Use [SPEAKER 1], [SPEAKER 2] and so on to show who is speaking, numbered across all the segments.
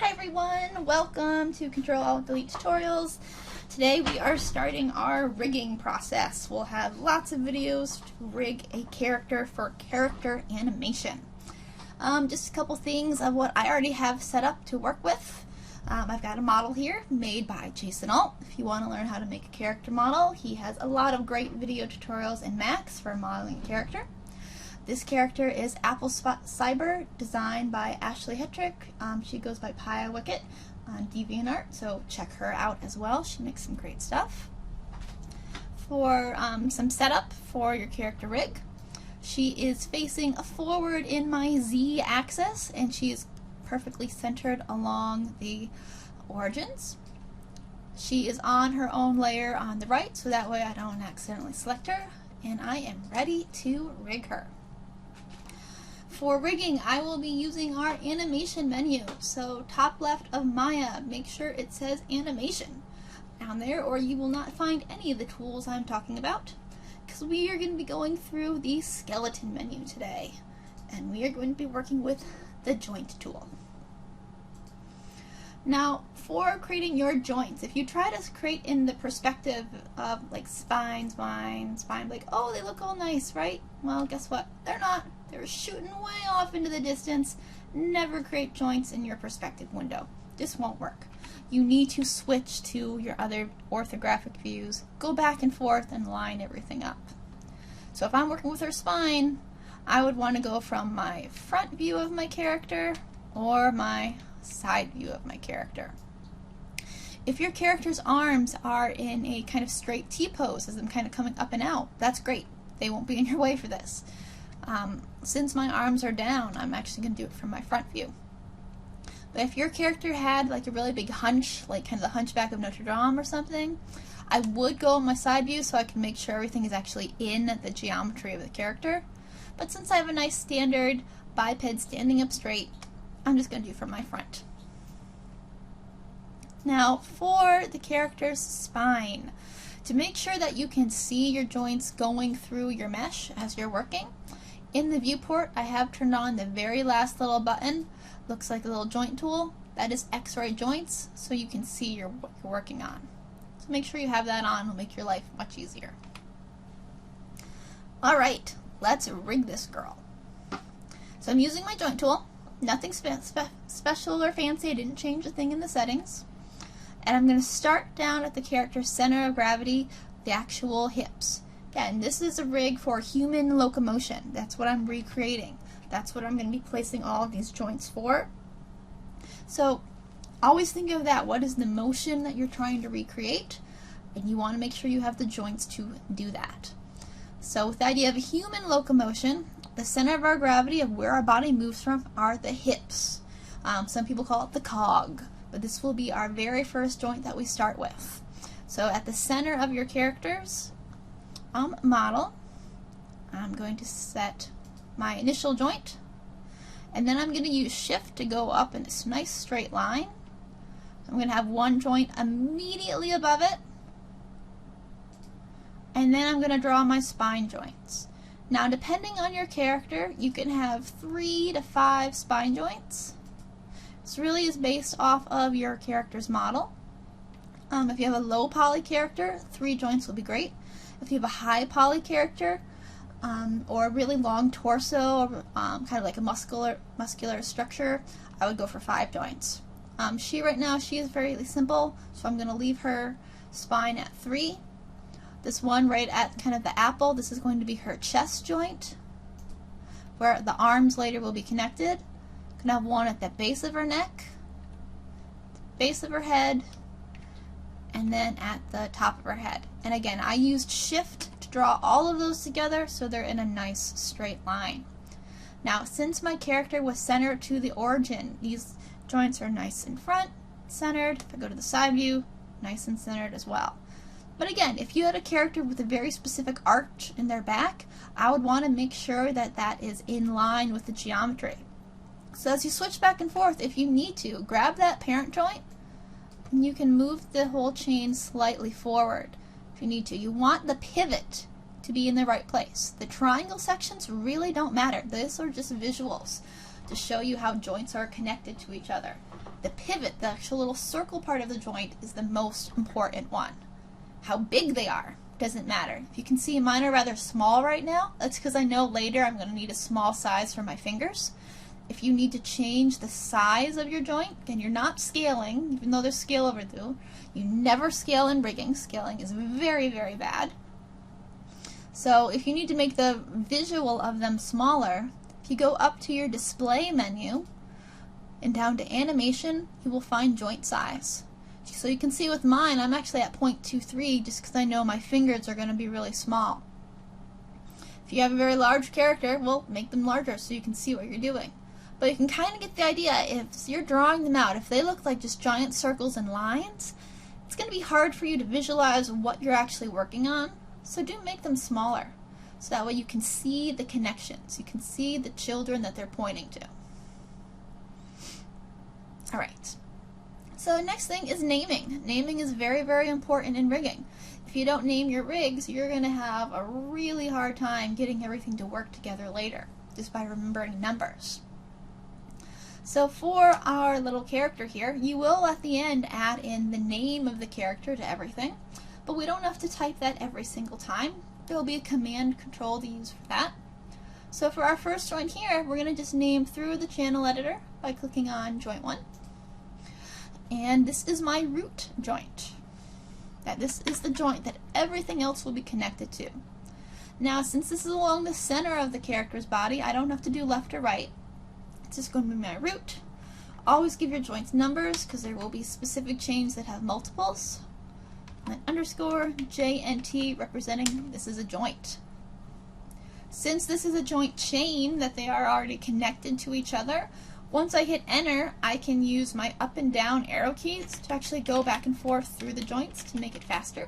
[SPEAKER 1] Hi everyone, welcome to CtrlAultDel tutorials. Today we are starting our rigging process. We'll have lots of videos to rig a character for character animation. Just a couple things of what I already have set up to work with. I've got a model here made by Jason Alt. If you want to learn how to make a character model, he has a lot of great video tutorials in Max for modeling a character. This character is Apple Cyber, designed by Ashley Hetrick. She goes by Pia Wicket on DeviantArt, so check her out as well. She makes some great stuff. For some setup for your character rig, she is facing forward in my Z axis, and she is perfectly centered along the origins. She is on her own layer on the right, so that way I don't accidentally select her, and I am ready to rig her. For rigging, I will be using our animation menu. So top left of Maya, make sure it says animation down there, or you will not find any of the tools I'm talking about, because we are going to be going through the skeleton menu today, and we are going to be working with the joint tool. Now, for creating your joints, if you try to create in the perspective of like spine, like, oh, they look all nice, right? Well, guess what? They're not. They're shooting way off into the distance. Never create joints in your perspective window. This won't work. You need to switch to your other orthographic views, go back and forth, and line everything up. So if I'm working with her spine, I would want to go from my front view of my character or my side view of my character. If your character's arms are in a kind of straight T-pose, as them kind of coming up and out, that's great. They won't be in your way for this. Since my arms are down, I'm actually going to do it from my front view. But if your character had like a really big hunch, like kind of the Hunchback of Notre Dame or something, I would go on my side view so I can make sure everything is actually in the geometry of the character. But since I have a nice standard biped standing up straight, I'm just going to do from my front. Now for the character's spine, to make sure that you can see your joints going through your mesh as you're working, in the viewport I have turned on the very last little button. Looks like a little joint tool. That is X-ray joints, so you can see what you're working on. So make sure you have that on. It'll make your life much easier. Alright, let's rig this girl. So I'm using my joint tool. Nothing special or fancy. I didn't change a thing in the settings. And I'm going to start down at the character's center of gravity, the actual hips. Again, this is a rig for human locomotion. That's what I'm recreating. That's what I'm going to be placing all of these joints for. So always think of that. What is the motion that you're trying to recreate? And you want to make sure you have the joints to do that. So with the idea of a human locomotion, the center of our gravity of where our body moves from are the hips. Some people call it the cog, but this will be our very first joint that we start with. So at the center of your character's model, I'm going to set my initial joint, and then I'm going to use Shift to go up in this nice straight line. I'm going to have one joint immediately above it, and then I'm going to draw my spine joints. Now, depending on your character, you can have 3 to 5 spine joints. This really is based off of your character's model. If you have a low poly character, 3 joints will be great. If you have a high poly character, or a really long torso, kind of like a muscular structure, I would go for 5 joints. Right now, she is very simple, so I'm going to leave her spine at 3. This one right at kind of the apple, this is going to be her chest joint, where the arms later will be connected. I'm going to have one at the base of her neck, base of her head, and then at the top of her head. And again, I used Shift to draw all of those together so they're in a nice straight line. Now, since my character was centered to the origin, these joints are nice and front, centered. If I go to the side view, nice and centered as well. But again, if you had a character with a very specific arch in their back, I would want to make sure that that is in line with the geometry. So as you switch back and forth, if you need to, grab that parent joint, and you can move the whole chain slightly forward if you need to. You want the pivot to be in the right place. The triangle sections really don't matter. These are just visuals to show you how joints are connected to each other. the pivot, the actual little circle part of the joint, is the most important one. How big they are doesn't matter. If you can see, mine are rather small right now. That's because I know later I'm going to need a small size for my fingers. If you need to change the size of your joint, and you're not scaling, even though there's scale overdue, you never scale in rigging. Scaling is very, very bad. So if you need to make the visual of them smaller, if you go up to your display menu and down to animation, you will find joint size. So you can see with mine, I'm actually at 0.23 just because I know my fingers are going to be really small. If you have a very large character, well, make them larger so you can see what you're doing. But you can kind of get the idea. If you're drawing them out, if they look like just giant circles and lines, it's going to be hard for you to visualize what you're actually working on. So do make them smaller, so that way you can see the connections. You can see the children that they're pointing to. Alright, so the next thing is naming. Naming is very, very important in rigging. If you don't name your rigs, you're going to have a really hard time getting everything to work together later, just by remembering numbers. So for our little character here, you will at the end add in the name of the character to everything. But we don't have to type that every single time. There will be a command control to use for that. So for our first joint here, we're going to just name through the channel editor by clicking on joint 1. And this is my root joint. This is the joint that everything else will be connected to. Now, since this is along the center of the character's body, I don't have to do left or right. It's just going to be my root. Always give your joints numbers because there will be specific chains that have multiples. And then underscore JNT representing this is a joint. Since this is a joint chain that they are already connected to each other, once I hit enter, I can use my up and down arrow keys to actually go back and forth through the joints to make it faster.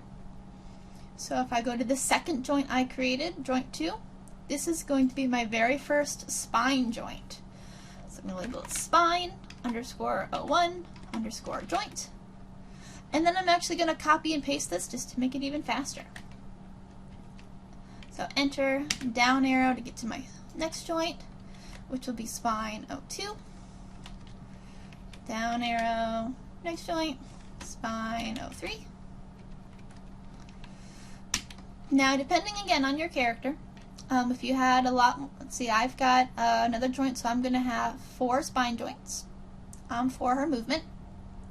[SPEAKER 1] So if I go to the second joint I created, joint 2, this is going to be my very first spine joint. So I'm going to label it spine underscore 01 underscore joint. And then I'm actually going to copy and paste this just to make it even faster. So enter, down arrow to get to my next joint, which will be spine 02. Down arrow, next joint, spine 03. Now, depending again on your character, if you had a lot, let's see, I've got another joint, so I'm going to have 4 spine joints for her movement.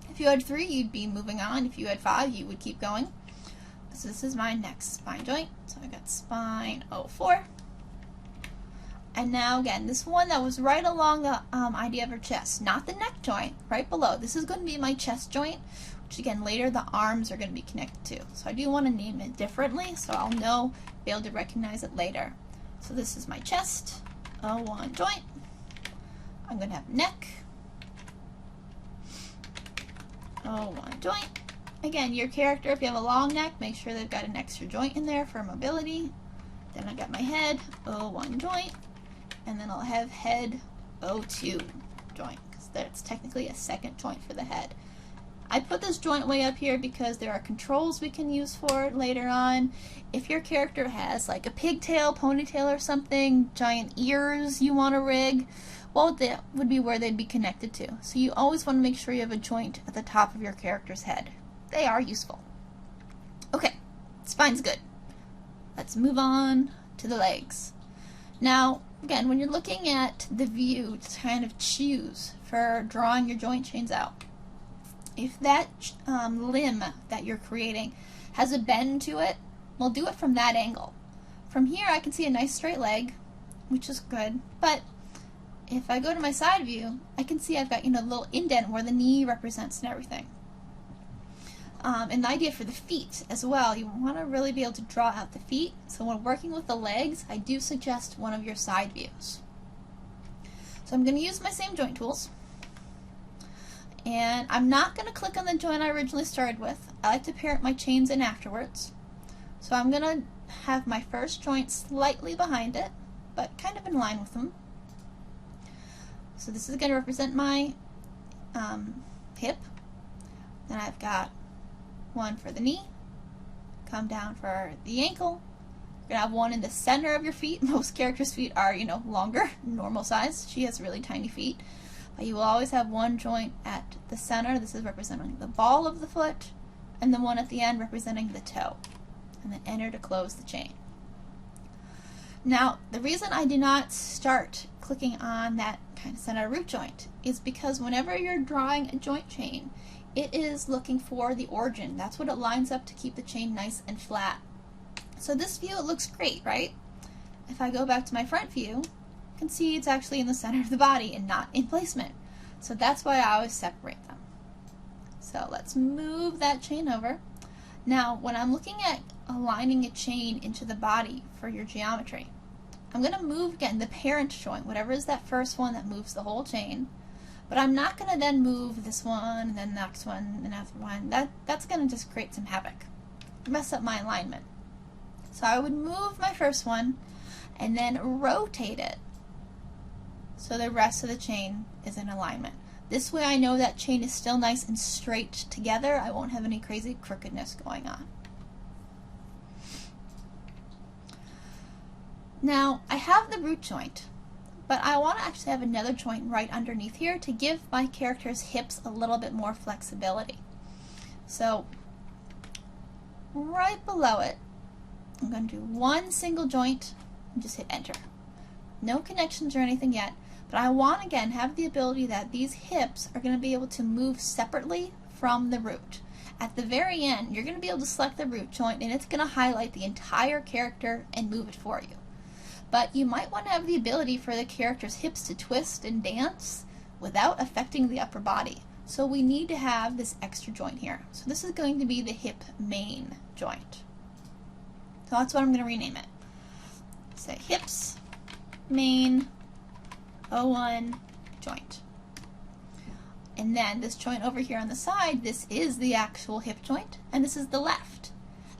[SPEAKER 1] If you had 3, you'd be moving on. If you had 5, you would keep going. So this is my next spine joint. So I got spine 04. And now again, this one that was right along the idea of her chest, not the neck joint, right below. This is going to be my chest joint, which again later the arms are going to be connected to. So I do want to name it differently so I'll be able to recognize it later. So this is my chest 01 joint. I'm going to have neck 01 joint. Again, your character, if you have a long neck, make sure they've got an extra joint in there for mobility. Then I got my head 01 joint. And then I'll have head 02 joint, because that's technically a second joint for the head. I put this joint way up here because there are controls we can use for it later on. If your character has like a pigtail, ponytail or something, giant ears you want to rig, well, that would be where they'd be connected to. So you always want to make sure you have a joint at the top of your character's head. They are useful. Okay, spine's good. Let's move on to the legs. Now, again, when you're looking at the view to kind of choose for drawing your joint chains out, if that limb that you're creating has a bend to it, we'll do it from that angle. From here I can see a nice straight leg, which is good, but if I go to my side view, I can see I've got a little indent where the knee represents and everything. And the idea for the feet as well, you want to really be able to draw out the feet. So when working with the legs, I do suggest one of your side views. So I'm going to use my same joint tools. And I'm not going to click on the joint I originally started with. I like to parent my chains in afterwards. So I'm going to have my first joint slightly behind it, but kind of in line with them. So this is going to represent my hip. Then I've got one for the knee, come down for the ankle. You're going to have one in the center of your feet. Most characters' feet are, longer, normal size. She has really tiny feet. But you will always have one joint at the center. This is representing the ball of the foot, and the one at the end representing the toe. And then enter to close the chain. Now, the reason I do not start clicking on that kind of center root joint is because whenever you're drawing a joint chain, it is looking for the origin. That's what it lines up to keep the chain nice and flat. So this view, it looks great, right? If I go back to my front view, you can see it's actually in the center of the body and not in placement. So that's why I always separate them. So let's move that chain over. Now, when I'm looking at aligning a chain into the body for your geometry, I'm going to move, again, the parent joint, whatever is that first one that moves the whole chain, but I'm not going to then move this one, and then the next one, and after one. That's going to just create some havoc, mess up my alignment. So I would move my first one, and then rotate it, so the rest of the chain is in alignment. This way I know that chain is still nice and straight together. I won't have any crazy crookedness going on. Now, I have the root joint, but I want to actually have another joint right underneath here to give my character's hips a little bit more flexibility. So, right below it, I'm going to do one single joint and just hit enter. No connections or anything yet, but I want, again, have the ability that these hips are going to be able to move separately from the root. At the very end, you're going to be able to select the root joint, and it's going to highlight the entire character and move it for you. But you might want to have the ability for the character's hips to twist and dance without affecting the upper body. So we need to have this extra joint here. So this is going to be the hip main joint. So that's what I'm going to rename it. Say hips main 01 joint. And then this joint over here on the side, this is the actual hip joint, and this is the left.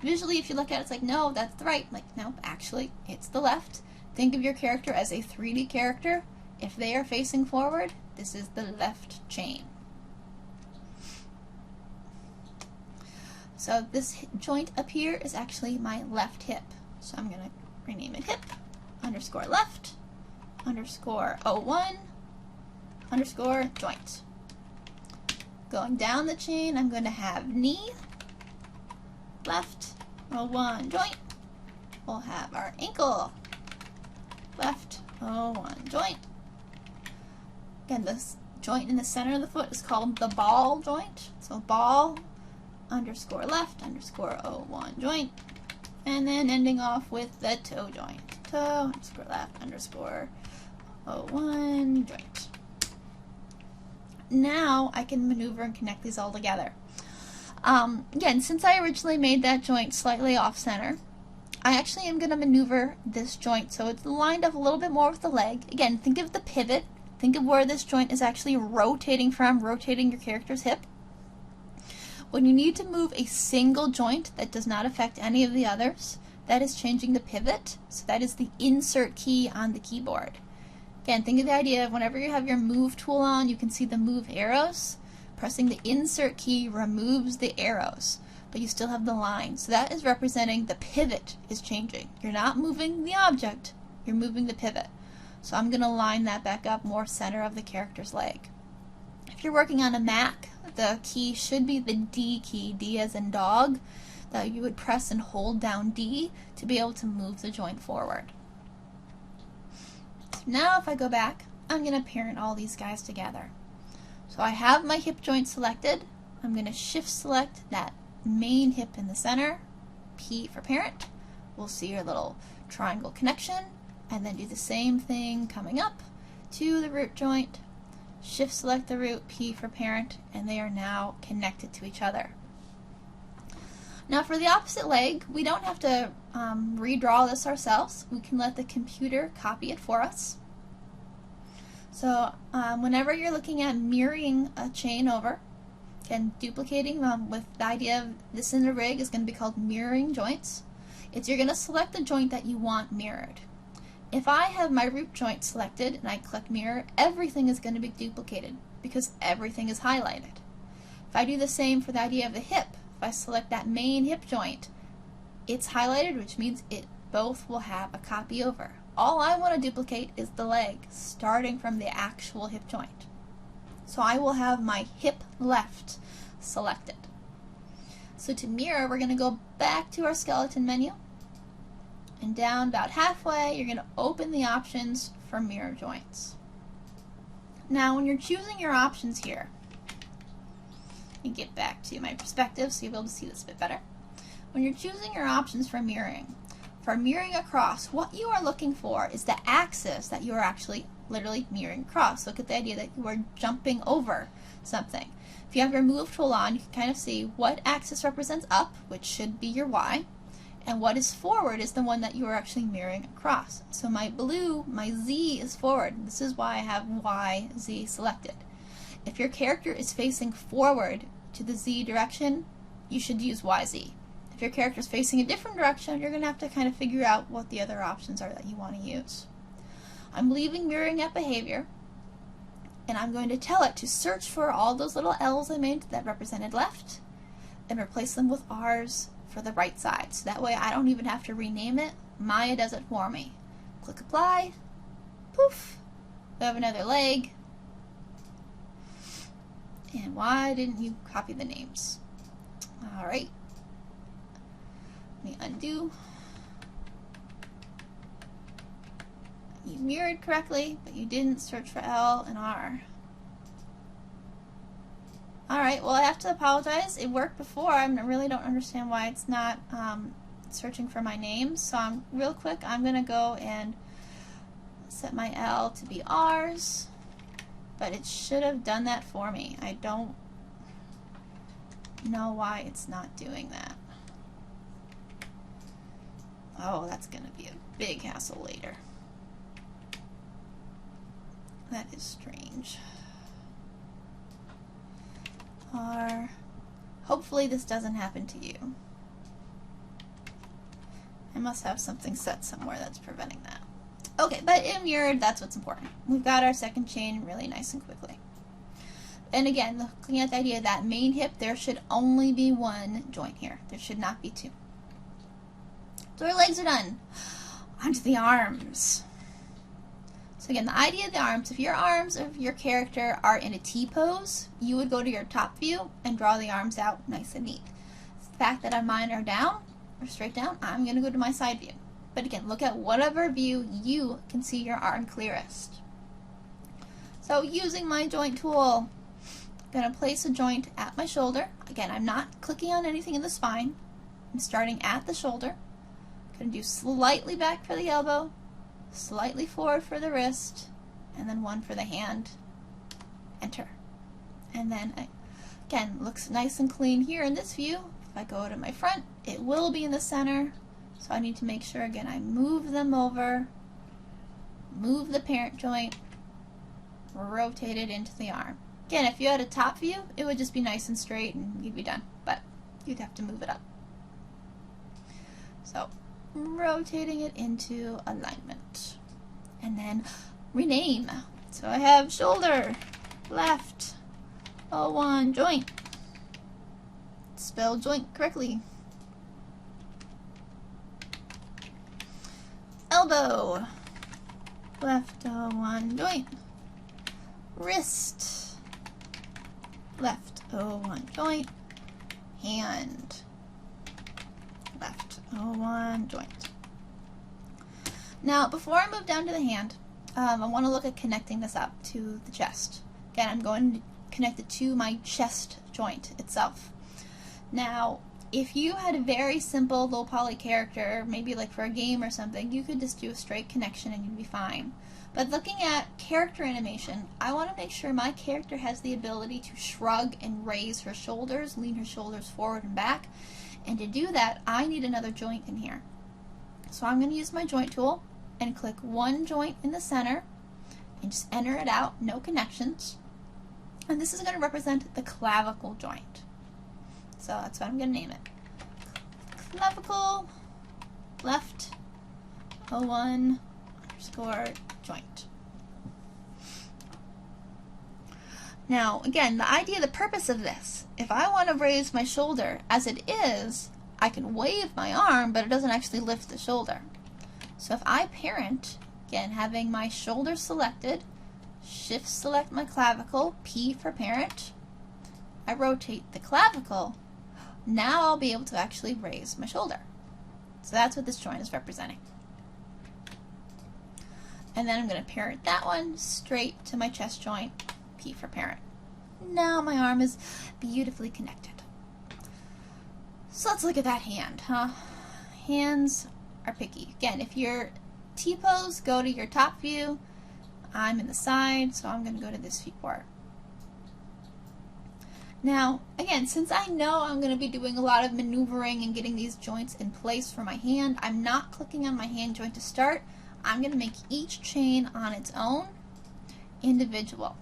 [SPEAKER 1] Visually, if you look at it, it's like, no, that's the right. Like, no, actually, it's the left. Think of your character as a 3D character. If they are facing forward, this is the left chain. So this joint up here is actually my left hip. So I'm going to rename it hip underscore left underscore 01 underscore joint. Going down the chain, I'm going to have knee left 01 joint. We'll have our ankle left 01 joint. Again, this joint in the center of the foot is called the ball joint. So ball underscore left underscore 01 joint. And then ending off with the toe joint. Toe underscore left underscore 01 joint. Now I can maneuver and connect these all together. Again, since I originally made that joint slightly off center, I actually am going to maneuver this joint so it's lined up a little bit more with the leg. Again, think of the pivot. Think of where this joint is actually rotating from, rotating your character's hip. When you need to move a single joint that does not affect any of the others, that is changing the pivot. So that is the insert key on the keyboard. Again, think of the idea of whenever you have your move tool on, you can see the move arrows. Pressing the insert key removes the arrows, but you still have the line. So that is representing the pivot is changing. You're not moving the object, you're moving the pivot. So I'm going to line that back up more center of the character's leg. If you're working on a Mac, the key should be the D key, D as in dog, that you would press and hold down D to be able to move the joint forward. So now if I go back, I'm going to parent all these guys together. So I have my hip joint selected. I'm going to shift select that main hip in the center, P for parent. We'll see your little triangle connection, and then do the same thing coming up to the root joint. Shift select the root, P for parent, and they are now connected to each other. Now for the opposite leg, we don't have to redraw this ourselves. We can let the computer copy it for us. So whenever you're looking at mirroring a chain over, again, duplicating with the idea of this in the rig is going to be called mirroring joints. You're going to select the joint that you want mirrored. If I have my root joint selected and I click mirror, everything is going to be duplicated because everything is highlighted. If I do the same for the idea of the hip, if I select that main hip joint, it's highlighted, which means both will have a copy over. All I want to duplicate is the leg, starting from the actual hip joint. So I will have my hip left selected. So to mirror, we're going to go back to our skeleton menu, and down about halfway, you're going to open the options for mirror joints. Now when you're choosing your options here, let me get back to my perspective so you'll be able to see this a bit better. When you're choosing your options for mirroring across, what you are looking for is the axis that you are actually literally mirroring across. Look at the idea that you are jumping over something. If you have your move tool on, you can kind of see what axis represents up, which should be your Y, and what is forward is the one that you are actually mirroring across. So my blue, my Z is forward. This is why I have Y, Z selected. If your character is facing forward to the Z direction, you should use YZ. If your character is facing a different direction, you're going to have to kind of figure out what the other options are that you want to use. I'm leaving mirroring at behavior, and I'm going to tell it to search for all those little L's I made that represented left and replace them with R's for the right side. So that way I don't even have to rename it. Maya does it for me. Click apply. Poof. We have another leg. And why didn't you copy the names? Alright. Let me undo. You mirrored correctly, but you didn't search for L and R. Alright, well I have to apologize. It worked before. I really don't understand why it's not searching for my names. So real quick, I'm going to go and set my L to be R's, but it should have done that for me. I don't know why it's not doing that. Oh, that's going to be a big hassle later. That is strange. R. Hopefully this doesn't happen to you. I must have something set somewhere that's preventing that. Okay, but in mirrored, that's what's important. We've got our second chain really nice and quickly. And again, looking at the idea of that main hip, there should only be one joint here. There should not be two. So our legs are done. Onto the arms. So again, the idea of the arms, if your arms of your character are in a T-pose, you would go to your top view and draw the arms out nice and neat. The fact that mine are down, or straight down, I'm going to go to my side view. But again, look at whatever view you can see your arm clearest. So using my joint tool, I'm going to place a joint at my shoulder. Again, I'm not clicking on anything in the spine. I'm starting at the shoulder. I'm going to do slightly back for the elbow, slightly forward for the wrist, and then one for the hand. Enter. And then, again, looks nice and clean here in this view. If I go to my front, it will be in the center. So I need to make sure, again, I move them over, move the parent joint, rotate it into the arm. Again, if you had a top view, it would just be nice and straight and you'd be done. But you'd have to move it up. So, rotating it into alignment. And then rename. So I have shoulder, left, O1 joint. Spell joint correctly. Elbow, left O1 joint. Wrist, left O1 joint. Hand, left O1 joint. Now, before I move down to the hand, I want to look at connecting this up to the chest. Again, I'm going to connect it to my chest joint itself. Now, if you had a very simple low poly character, maybe like for a game or something, you could just do a straight connection and you'd be fine. But looking at character animation, I want to make sure my character has the ability to shrug and raise her shoulders, lean her shoulders forward and back. And to do that, I need another joint in here. So I'm going to use my joint tool and click one joint in the center and just enter it out, no connections. And this is going to represent the clavicle joint. So that's what I'm going to name it. Clavicle, left, O1 underscore joint. Now, again, the idea, the purpose of this, if I want to raise my shoulder as it is, I can wave my arm, but it doesn't actually lift the shoulder. So if I parent, again, having my shoulder selected, Shift select my clavicle, P for parent. I rotate the clavicle. Now I'll be able to actually raise my shoulder. So that's what this joint is representing. And then I'm going to parent that one straight to my chest joint, P for parent. Now my arm is beautifully connected. So let's look at that hand, huh? Hands are picky. Again, if you're T-pose, go to your top view. I'm in the side, so I'm going to go to this viewport. Now, again, since I know I'm going to be doing a lot of maneuvering and getting these joints in place for my hand, I'm not clicking on my hand joint to start. I'm going to make each chain on its own, individual.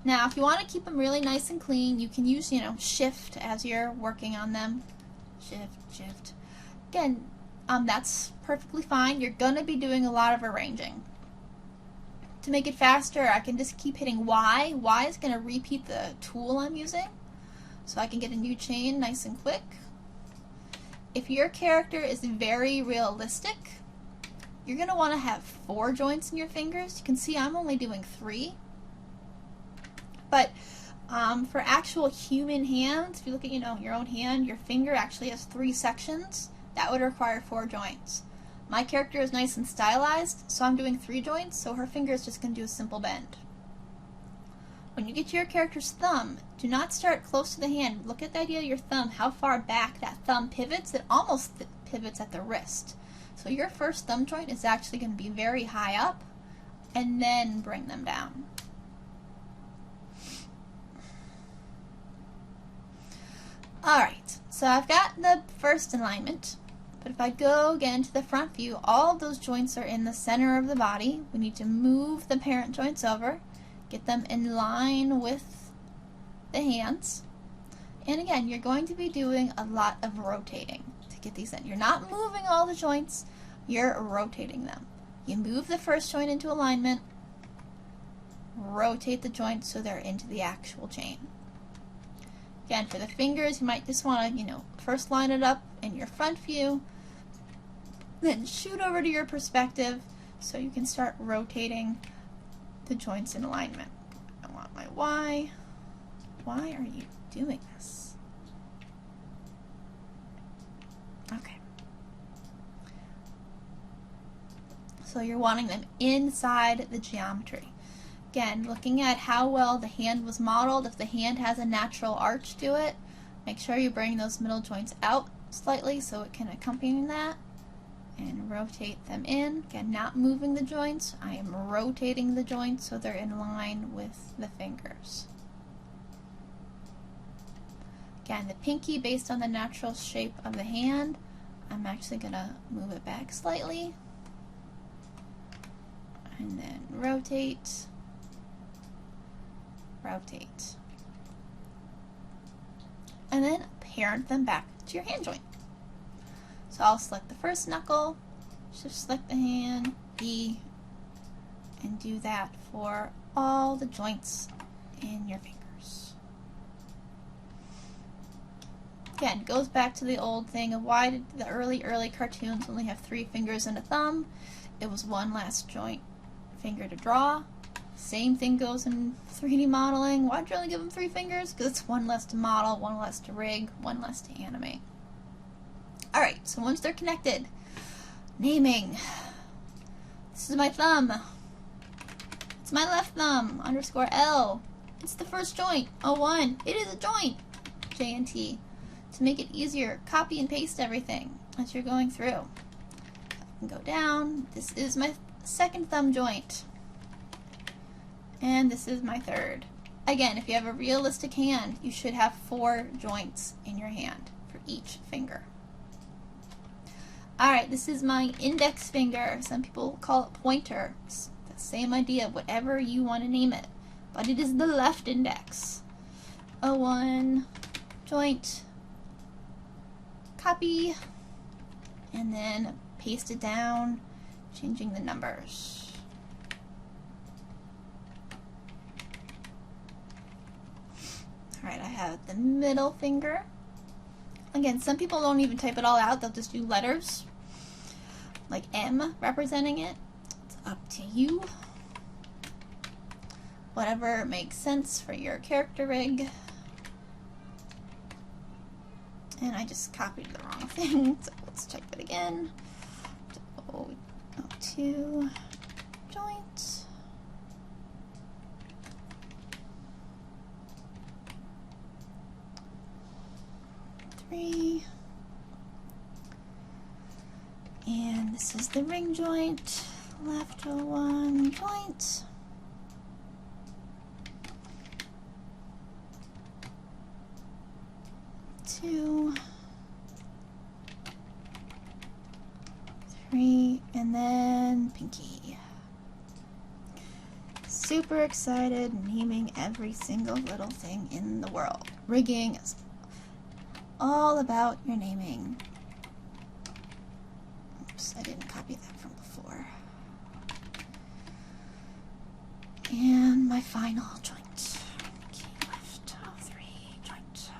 [SPEAKER 1] Now, if you want to keep them really nice and clean, you can use, shift as you're working on them. Shift. Again, that's perfectly fine. You're going to be doing a lot of arranging. To make it faster, I can just keep hitting Y. Y is going to repeat the tool I'm using, so I can get a new chain nice and quick. If your character is very realistic, you're going to want to have 4 joints in your fingers. You can see I'm only doing 3. But for actual human hands, if you look at your own hand, your finger actually has 3 sections. That would require 4 joints. My character is nice and stylized, so I'm doing 3 joints, so her finger is just going to do a simple bend. When you get to your character's thumb, do not start close to the hand. Look at the idea of your thumb, how far back that thumb pivots. It almost pivots at the wrist. So your first thumb joint is actually going to be very high up, and then bring them down. Alright, so I've got the first alignment, but if I go again to the front view, all of those joints are in the center of the body. We need to move the parent joints over, get them in line with the hands. And again, you're going to be doing a lot of rotating to get these in. You're not moving all the joints, you're rotating them. You move the first joint into alignment, rotate the joints so they're into the actual chain. Again, for the fingers, you might just want to, first line it up in your front view, then shoot over to your perspective so you can start rotating the joints in alignment. I want my Y. Why are you doing this? Okay. So you're wanting them inside the geometry. Again, looking at how well the hand was modeled. If the hand has a natural arch to it, make sure you bring those middle joints out slightly so it can accompany that, and rotate them in. Again, not moving the joints, I am rotating the joints so they're in line with the fingers. Again, the pinky, based on the natural shape of the hand, I'm actually going to move it back slightly, and then rotate. And then parent them back to your hand joint. So I'll select the first knuckle, shift select the hand, B, and do that for all the joints in your fingers. Again, goes back to the old thing of why did the early cartoons only have 3 fingers and a thumb? It was one last joint finger to draw. Same thing goes in 3D modeling. Why'd you only give them 3 fingers? Because it's 1 less to model, 1 less to rig, 1 less to animate. Alright, so once they're connected, naming. This is my thumb. It's my left thumb, _L. It's the first joint, 01. It is a joint, J and T. To make it easier, copy and paste everything as you're going through. I can go down. This is my second thumb joint. And this is my third. Again, if you have a realistic hand, you should have 4 joints in your hand for each finger. Alright, this is my index finger. Some people call it pointer. It's the same idea, whatever you want to name it. But it is the left index. 01, joint, copy, and then paste it down, changing the numbers. Alright, I have the middle finger. Again, some people don't even type it all out, they'll just do letters, like M representing it. It's up to you. whatever makes sense for your character rig. And I just copied the wrong thing, so let's type it again. 2 joints. And this is the ring joint, left 1 joint. Two, 3, and then pinky. Super excited, naming every single little thing in the world. Rigging is all about your naming. Oops, I didn't copy that from before. And my final joint. Left 3 joint.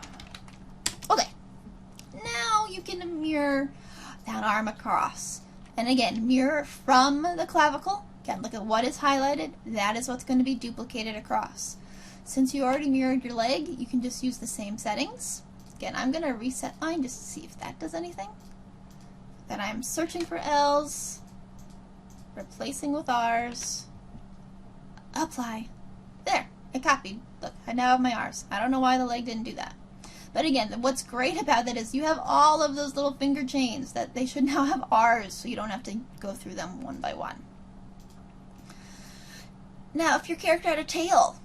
[SPEAKER 1] Okay, now you can mirror that arm across. And again, mirror from the clavicle. Again, look at what is highlighted. That is what's going to be duplicated across. Since you already mirrored your leg, you can just use the same settings. Again, I'm going to reset mine just to see if that does anything. Then I'm searching for L's, replacing with R's, apply. There, I copied. Look, I now have my R's. I don't know why the leg didn't do that. But again, what's great about that is you have all of those little finger chains that they should now have R's, so you don't have to go through them one by one. Now, if your character had a tail,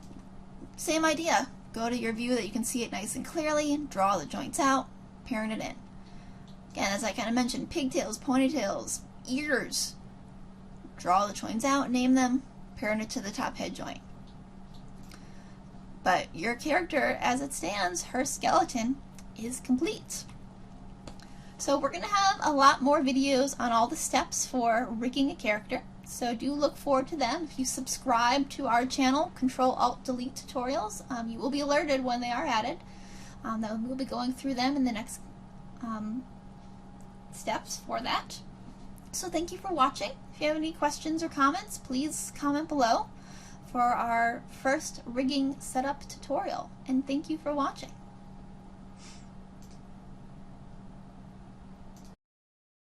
[SPEAKER 1] same idea. Go to your view that you can see it nice and clearly, draw the joints out, parent it in. Again, as I kind of mentioned, pigtails, ponytails, ears. Draw the joints out, name them, parent it to the top head joint. But your character, as it stands, her skeleton is complete. So we're going to have a lot more videos on all the steps for rigging a character. So do look forward to them. If you subscribe to our channel, Control-Alt-Delete tutorials, you will be alerted when they are added. We'll be going through them in the next steps for that. So thank you for watching. If you have any questions or comments, please comment below for our first rigging setup tutorial. And thank you for watching.